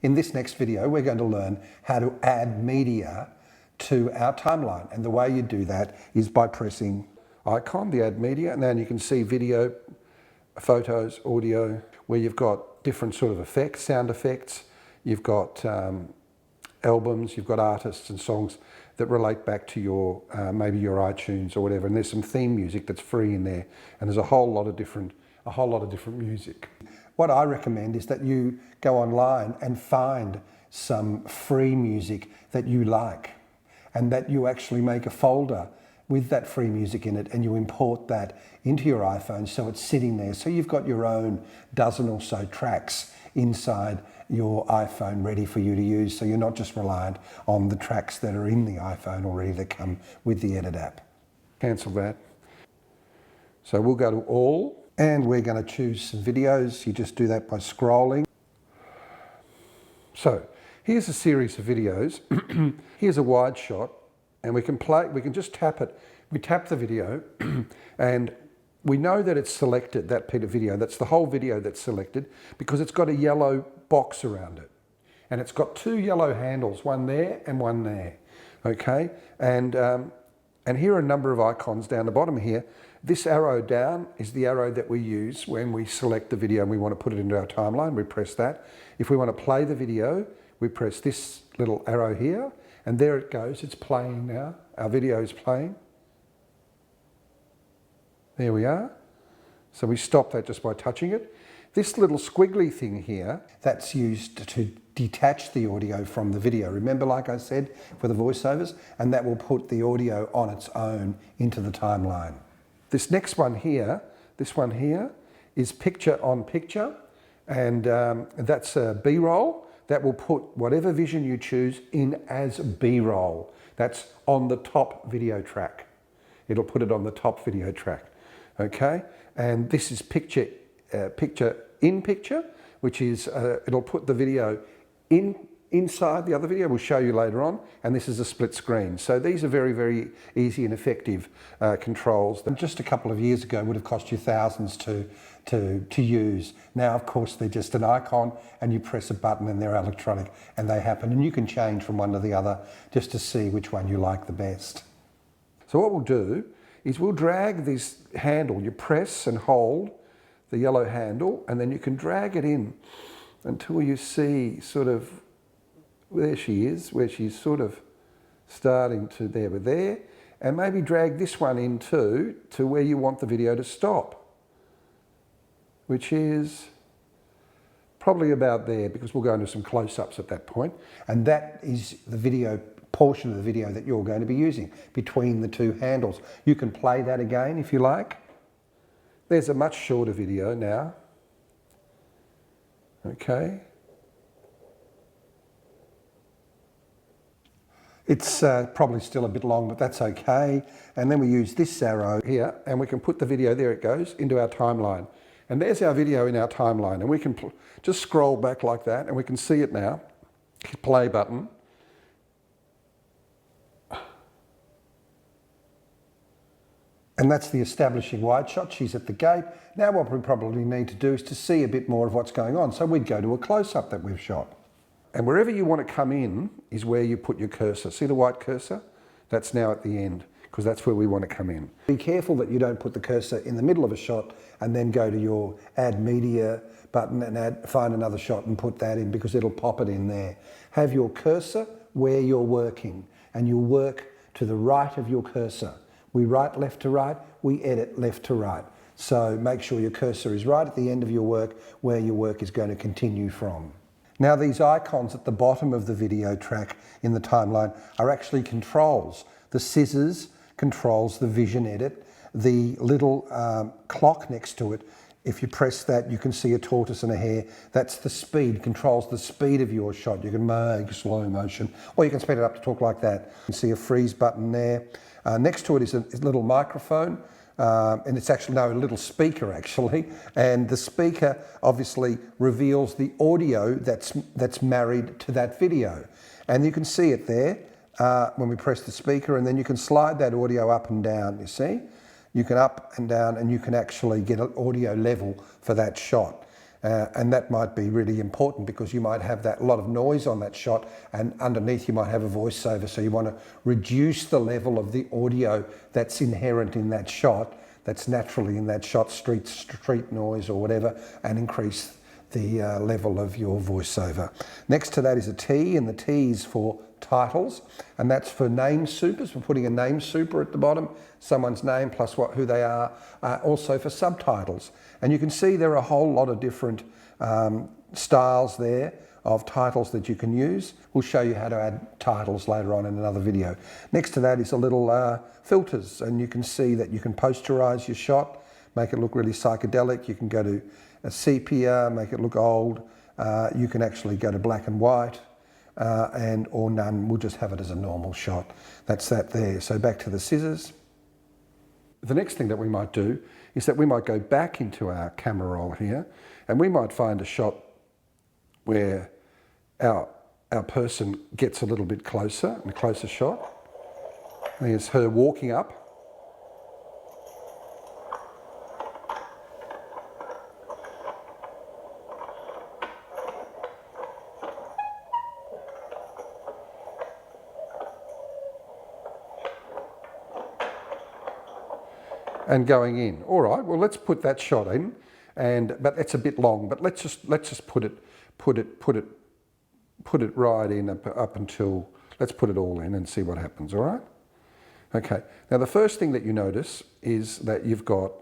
In this next video, we're going to learn how to add media to our timeline. And the way you do that is by pressing icon, the add media, and then you can see video, photos, audio, where you've got different sort of effects, sound effects. You've got albums, you've got artists and songs that relate back to your maybe your iTunes or whatever. And there's some theme music that's free in there, and there's a whole lot of different music. What I recommend is that you go online and find some free music that you like, and that you actually make a folder with that free music in it, and you import that into your iPhone so it's sitting there. So you've got your own dozen or so tracks inside your iPhone ready for you to use, so you're not just reliant on the tracks that are in the iPhone already that come with the Edit app. Cancel that. So we'll go to all, and we're going to choose some videos. You just do that by scrolling. So here's a series of videos. Here's a wide shot, and we can just tap it. We tap the video and we know that it's selected, that bit of video. That's the whole video that's selected because it's got a yellow box around it. And it's got two yellow handles, one there and one there. Okay, and here are a number of icons down the bottom here. This arrow down is the arrow that we use when we select the video and we want to put it into our timeline. We press that. If we want to play the video, we press this little arrow here, and there it goes. It's playing now. Our video is playing. There we are. So we stop that just by touching it. This little squiggly thing here, that's used to detach the audio from the video. Remember, like I said, for the voiceovers, and that will put the audio on its own into the timeline. This next one here, this one here, is picture on picture, and that's a B-roll. That will put whatever vision you choose in as B-roll. That's on the top video track. It'll put it on the top video track. Okay, and this is picture in picture, which is it'll put the video inside the other video. We'll show you later on, and this is a split screen. So these are very, very easy and effective controls that just a couple of years ago would have cost you thousands to use. Now, of course, they're just an icon, and you press a button and they're electronic and they happen, and you can change from one to the other just to see which one you like the best. So what we'll do is we'll drag this handle. You press and hold the yellow handle, and then you can drag it in until you see sort of there she is, where she's sort of starting to there, and maybe drag this one in too to where you want the video to stop, which is probably about there, because we'll go into some close-ups at that point, and that is the video portion of the video that you're going to be using between the two handles. You can play that again if you like. There's a much shorter video now. Okay. It's probably still a bit long, but that's okay. And then we use this arrow here, and we can put the video, there it goes, into our timeline. And there's our video in our timeline, and we can just scroll back like that, and we can see it now. Hit play button. And that's the establishing wide shot. She's at the gate. Now what we probably need to do is to see a bit more of what's going on. So we'd go to a close-up that we've shot. And wherever you want to come in is where you put your cursor. See the white cursor? That's now at the end, because that's where we want to come in. Be careful that you don't put the cursor in the middle of a shot and then go to your add media button and find another shot and put that in, because it'll pop it in there. Have your cursor where you're working, and you'll work to the right of your cursor. We write left to right, we edit left to right. So make sure your cursor is right at the end of your work, where your work is going to continue from. Now, these icons at the bottom of the video track in the timeline are actually controls. The scissors controls the vision edit. The little clock next to it, if you press that, you can see a tortoise and a hare. That's the speed, controls the speed of your shot. You can make slow motion, or you can speed it up to talk like that. You can see a freeze button there. Next to it is a little microphone, and it's actually a little speaker actually, and the speaker obviously reveals the audio that's married to that video, and you can see it there when we press the speaker, and then you can slide that audio up and down. You see, you can up and down, and you can actually get an audio level for that shot. And that might be really important because you might have that lot of noise on that shot, and underneath you might have a voiceover. So you want to reduce the level of the audio that's inherent in that shot, that's naturally in that shot, street noise or whatever, and increase the level of your voiceover. Next to that is a T, and the T is for titles, and that's for name supers. We're putting a name super at the bottom, someone's name plus who they are. Also for subtitles, and you can see there are a whole lot of different styles there of titles that you can use. We'll show you how to add titles later on in another video. Next to that is a little filters, and you can see that you can posterize your shot, make it look really psychedelic. You can go to a sepia, make it look old. You can actually go to black and white, or none. We'll just have it as a normal shot. That's that there. So back to the scissors. The next thing that we might do is that we might go back into our camera roll here, and we might find a shot where our person gets a little bit closer, and a closer shot. There's her walking up. And going in. All right, well, let's put that shot in, but it's a bit long, but let's just put it right in up until, let's put it all in and see what happens. All right. Okay. Now the first thing that you notice is that you've got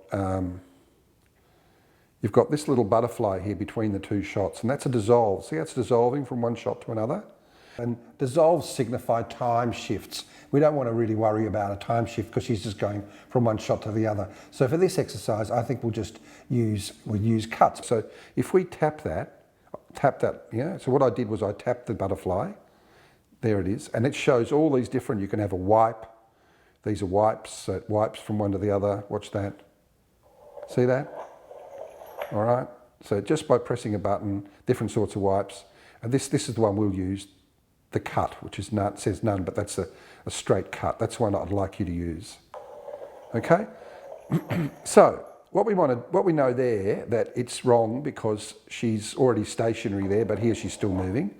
this little butterfly here between the two shots, and that's a dissolve. See how it's dissolving from one shot to another? And dissolves signify time shifts. We don't want to really worry about a time shift because she's just going from one shot to the other. So for this exercise, I think we'll use cuts. So if we tap that, yeah. So what I did was I tapped the butterfly. There it is. And it shows all these different, you can have a wipe. These are wipes, so it wipes from one to the other. Watch that. See that? All right. So just by pressing a button, different sorts of wipes. And this is the one we'll use. The cut, which is none, says none, but that's a straight cut. That's one I'd like you to use. Okay? So what we know there, that it's wrong because she's already stationary there, but here she's still moving.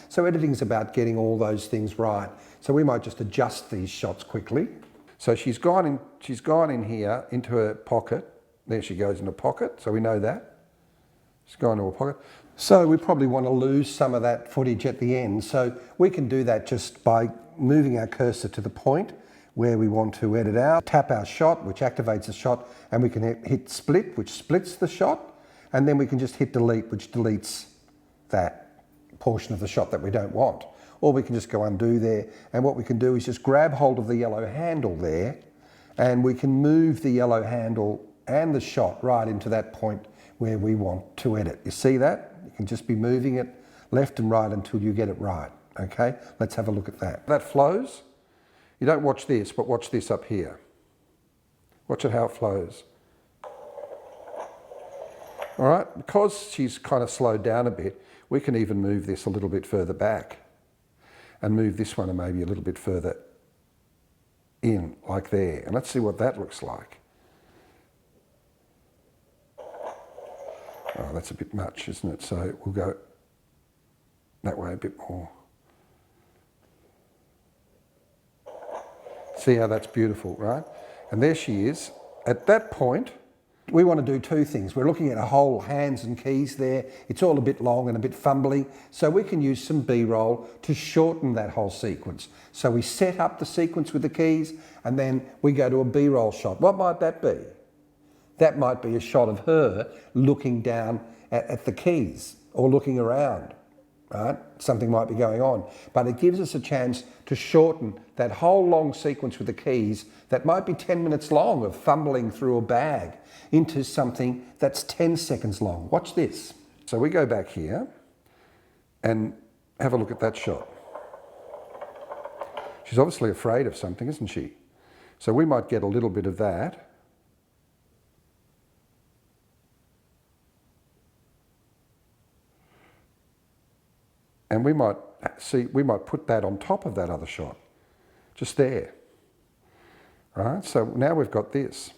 So editing's about getting all those things right. So we might just adjust these shots quickly. So she's gone in here into her pocket. There she goes in a pocket, so we know that. She's gone into a pocket. So we probably want to lose some of that footage at the end. So we can do that just by moving our cursor to the point where we want to edit out. Tap our shot, which activates the shot, and we can hit split, which splits the shot. And then we can just hit delete, which deletes that portion of the shot that we don't want. Or we can just go undo there. And what we can do is just grab hold of the yellow handle there, and we can move the yellow handle and the shot right into that point where we want to edit. You see that? You can just be moving it left and right until you get it right. Okay, let's have a look at that. That flows. You don't watch this, but watch this up here. Watch it how it flows. All right, because she's kind of slowed down a bit, we can even move this a little bit further back and move this one maybe a little bit further in, like there. And let's see what that looks like. Oh, that's a bit much, isn't it? So we'll go that way a bit more. See how that's beautiful, right? And there she is. At that point, we want to do two things. We're looking at a whole hands and keys there. It's all a bit long and a bit fumbly. So we can use some B-roll to shorten that whole sequence. So we set up the sequence with the keys, and then we go to a B-roll shot. What might that be? That might be a shot of her looking down at the keys or looking around, right? Something might be going on. But it gives us a chance to shorten that whole long sequence with the keys that might be 10 minutes long of fumbling through a bag into something that's 10 seconds long. Watch this. So we go back here and have a look at that shot. She's obviously afraid of something, isn't she? So we might get a little bit of that. And we might put that on top of that other shot, just there. Right, so now we've got this.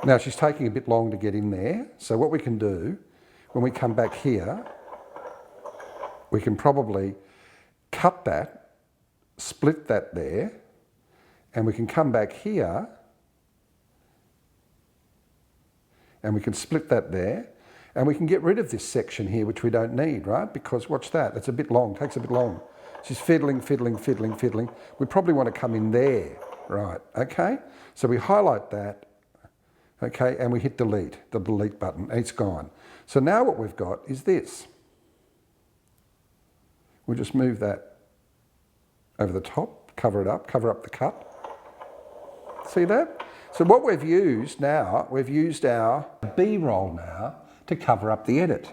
Now she's taking a bit long to get in there, so what we can do, when we come back here, we can probably cut that, split that there, and we can come back here, and we can split that there, and we can get rid of this section here, which we don't need, right? Because watch that, it's a bit long, takes a bit long. She's fiddling, fiddling, fiddling, fiddling. We probably want to come in there, right? Okay, so we highlight that, okay, and we hit delete, the delete button, and it's gone. So now what we've got is this. We'll just move that over the top, cover it up, cover up the cut. See that? So what we've used now, we've used our B-roll now to cover up the edit.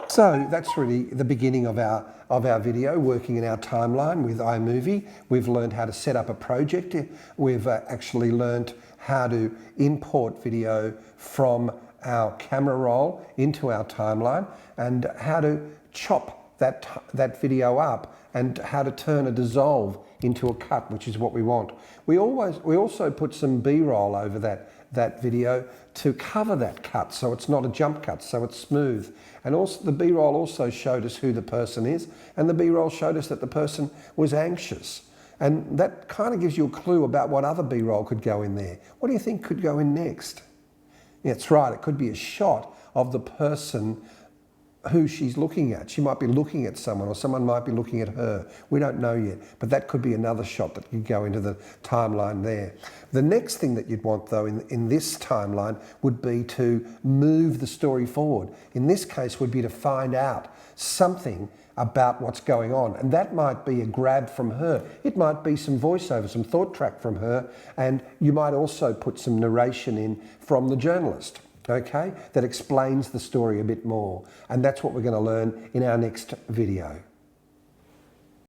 So that's really the beginning of our video, working in our timeline with iMovie. We've learned how to set up a project. We've actually learned how to import video from our camera roll into our timeline and how to chop that video up and how to turn a dissolve into a cut, which is what we want. We also put some B-roll over that video to cover that cut, so it's not a jump cut, so it's smooth. And also the B-roll also showed us who the person is, and the B-roll showed us that the person was anxious. And that kind of gives you a clue about what other B-roll could go in there. What do you think could go in next? Yeah, that's right, it could be a shot of the person who she's looking at. She might be looking at someone, or someone might be looking at her. We don't know yet, but that could be another shot that could go into the timeline there. The next thing that you'd want though in this timeline would be to move the story forward. In this case would be to find out something about what's going on, and that might be a grab from her. It might be some voiceover, some thought track from her, and you might also put some narration in from the journalist. Okay, that explains the story a bit more. And that's what we're going to learn in our next video.